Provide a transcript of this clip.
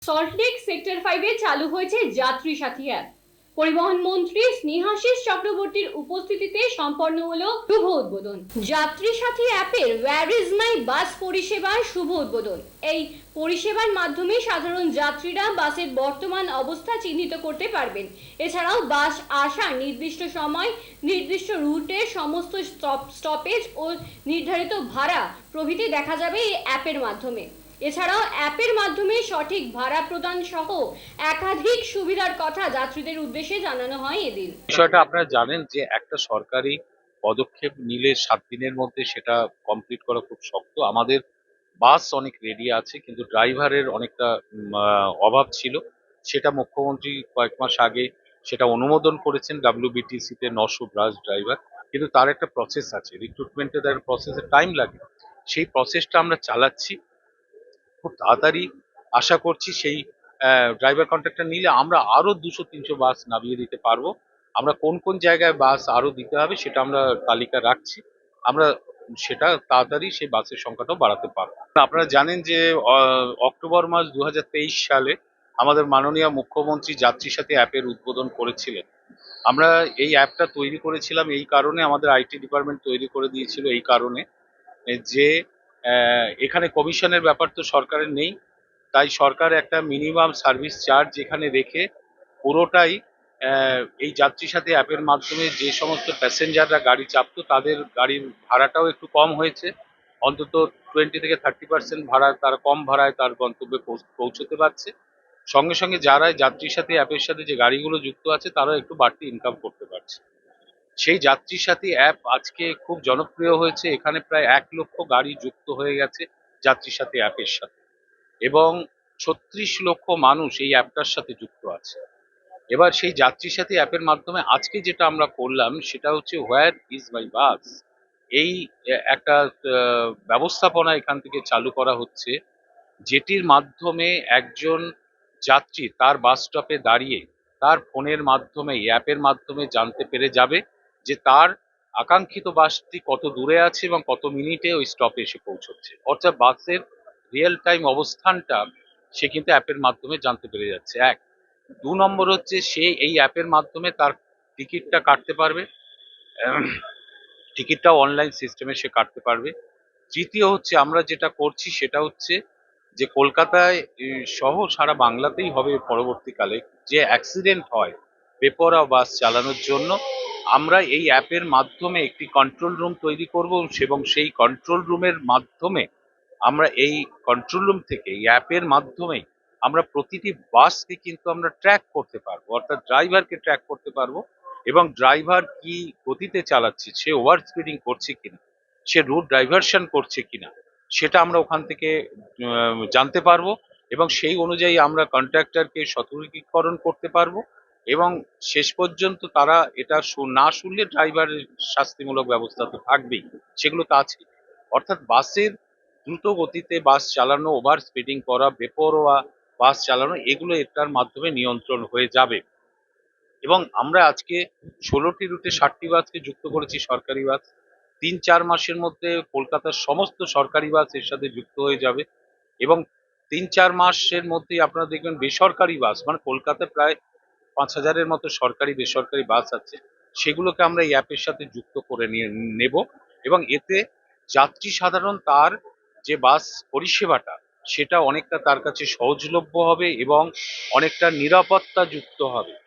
Salt Lake sector 5 এ চালু হয়েছে যাত্রী সাথী অ্যাপ। পরিবহন মন্ত্রী স্নেহাশিস চক্রবর্তীর উপস্থিতিতে সম্পন্ন হলো শুভ উদ্বোধন। যাত্রী সাথী অ্যাপের ওয়্যার ইজ মাই বাস পরিষেবার শুভ উদ্বোধন। এই পরিষেবার মাধ্যমে সাধারণ যাত্রীরা বাসের বর্তমান অবস্থা চিহ্নিত করতে পারবেন। এছাড়াও বাস আসার নির্দিষ্ট সময়, নির্দিষ্ট রুটের সমস্ত স্টপেজ ও নির্ধারিত ভাড়া প্রভৃতি দেখা যাবে এই অ্যাপের মাধ্যমে। এছাড়াও অ্যাপের মাধ্যমে সঠিক ভাড়া প্রদান সহ একাধিক সুবিধার কথা যাত্রীদের উদ্দেশ্যে জানানো হয় এদিন। বিষয়টা আপনারা জানেন যে একটা সরকারি পদক্ষেপ নিলে 7 দিনের মধ্যে সেটা কমপ্লিট করা খুব শক্ত। আমাদের বাস অনেক রেডি আছে, কিন্তু ড্রাইভারের অনেকটা অভাব ছিল। সেটা মুখ্যমন্ত্রী কয়েক মাস আগে সেটা অনুমোদন করেছেন, WBTC তে 900 বাস ড্রাইভার। কিন্তু তার একটা প্রসেস আছে, রিক্রুটমেন্টের তার প্রসেসে টাইম লাগে। সেই প্রসেসটা আমরা চালাচ্ছি খুব তাড়াতাড়ি। আশা করছি সেই ড্রাইভার কন্ট্রাক্টটা নিলে আমরা আরো 200-300 বাস নামিয়ে দিতে পারবো। আমরা কোন কোন জায়গায় বাস আরো দিতে হবে সেটা আমরা তালিকা রাখছি। আমরা সেটা তাড়াতাড়ি সেই বাসের সংখ্যাটাও বাড়াতে পারবো। আপনারা জানেন যে অক্টোবর মাস 2023 সালে আমাদের মাননীয় মুখ্যমন্ত্রী যাত্রী সাথী অ্যাপের উদ্বোধন করেছিলেন। আমরা এই অ্যাপটা তৈরি করেছিলাম এই কারণে, আমাদের IT ডিপার্টমেন্ট তৈরি করে দিয়েছিল এই কারণে যে এখানে কমিশনের ব্যাপার তো সরকারের নেই। তাই সরকার একটা মিনিমাম সার্ভিস চার্জ এখানে রেখে পুরোটাই এই যাত্রী সাথী অ্যাপের মাধ্যমে যে সমস্ত প্যাসেঞ্জাররা গাড়ি চাপতো তাদের গাড়ির ভাড়াটাও একটু কম হয়েছে। অন্তত 20 থেকে 30% ভাড়া তারা কম ভাড়ায় তার গন্তব্যে পৌঁছতে পারছে। সঙ্গে সঙ্গে যারা যাত্রী সাথী অ্যাপের সাথে যে গাড়িগুলো যুক্ত আছে তারাও একটু বাড়তি ইনকাম করতে পারছে। সেই যাত্রী সাথী অ্যাপ আজকে খুব জনপ্রিয় হয়েছে। এখানে প্রায় 1 লক্ষ গাড়ি যুক্ত হয়ে গেছে যাত্রী সাথী অ্যাপের সাথে, এবং 36 লক্ষ মানুষ এই অ্যাপটার সাথে যুক্ত আছে। এবার সেই যাত্রী সাথী অ্যাপের মাধ্যমে আজকে যেটা আমরা করলাম সেটা হচ্ছে হোয়ার ইজ মাই বাস। এই একটা ব্যবস্থাপনা এখান থেকে চালু করা হচ্ছে, যেটির মাধ্যমে একজন যাত্রী তার বাস স্টপে দাঁড়িয়ে তার ফোনের মাধ্যমে, অ্যাপের মাধ্যমে জানতে পেরে যাবে যে তার আকাঙ্ক্ষিত বাসটি কত দূরে আছে এবং কত মিনিটে ওই স্টপে এসে পৌঁছচ্ছে। অর্থাৎ বাসের রিয়েল টাইম অবস্থানটা সে কিন্তু অ্যাপের মাধ্যমে জানতে পেরে যাচ্ছে। 2 নম্বর হচ্ছে সে এই অ্যাপের মাধ্যমে তার টিকিটটা কাটতে পারবে, টিকিটটাও অনলাইন সিস্টেমে সে কাটতে পারবে। তৃতীয় হচ্ছে আমরা যেটা করছি সেটা হচ্ছে যে কলকাতায় সহ সারা বাংলাতেই হবে পরবর্তীকালে যে অ্যাক্সিডেন্ট হয় বেপরোয়া বাস চালানোর জন্য, আমরা এই অ্যাপের মাধ্যমে একটি কন্ট্রোল রুম তৈরি করব এবং সেই কন্ট্রোল রুমের মাধ্যমে আমরা এই কন্ট্রোল রুম থেকে এই অ্যাপের মাধ্যমে আমরা প্রতিটি বাসকে কিন্তু আমরা ট্র্যাক করতে পারবো, অর্থাৎ ড্রাইভারকে ট্র্যাক করতে পারবো এবং ড্রাইভার কি গতিতে চালাচ্ছে, সে ওভার স্পিডিং করছে কিনা, সে রুট ডাইভারশন করছে কিনা, সেটা আমরা ওখান থেকে জানতে পারবো এবং সেই অনুযায়ী আমরা কন্ট্রাক্টরকে সতর্কীকরণ করতে পারবো। এবং শেষ পর্যন্ত তারা এটা না শুনলে ড্রাইভারের শাস্তিমূলক ব্যবস্থা তো থাকবেই, সেগুলো তো আছে। অর্থাৎ বাসের দ্রুত গতিতে বাস চালানো, ওভার স্পিডিং করা, বেপরোয়া বাস চালানো, এগুলো এটার মাধ্যমে নিয়ন্ত্রণ হয়ে যাবে। এবং আমরা আজকে 16টি রুটে 60টি বাসকে যুক্ত করেছি, সরকারি বাস। 3-4 মাসের মধ্যে কলকাতার সমস্ত সরকারি বাস এর সাথে যুক্ত হয়ে যাবে এবং 3-4 মাসের মধ্যেই আপনারা দেখবেন বেসরকারি বাস, মানে কলকাতায় প্রায় 5,000-এর মতো সরকারি বেসরকারি বাস আছে, সেগুলোকে আমরা এই অ্যাপের সাথে যুক্ত করে নিয়ে নেব এবং এতে যাত্রী সাধারণ তার যে বাস পরিষেবাটা সেটা অনেকটা তার কাছে সহজলভ্য হবে এবং অনেকটা নিরাপত্তা যুক্ত হবে।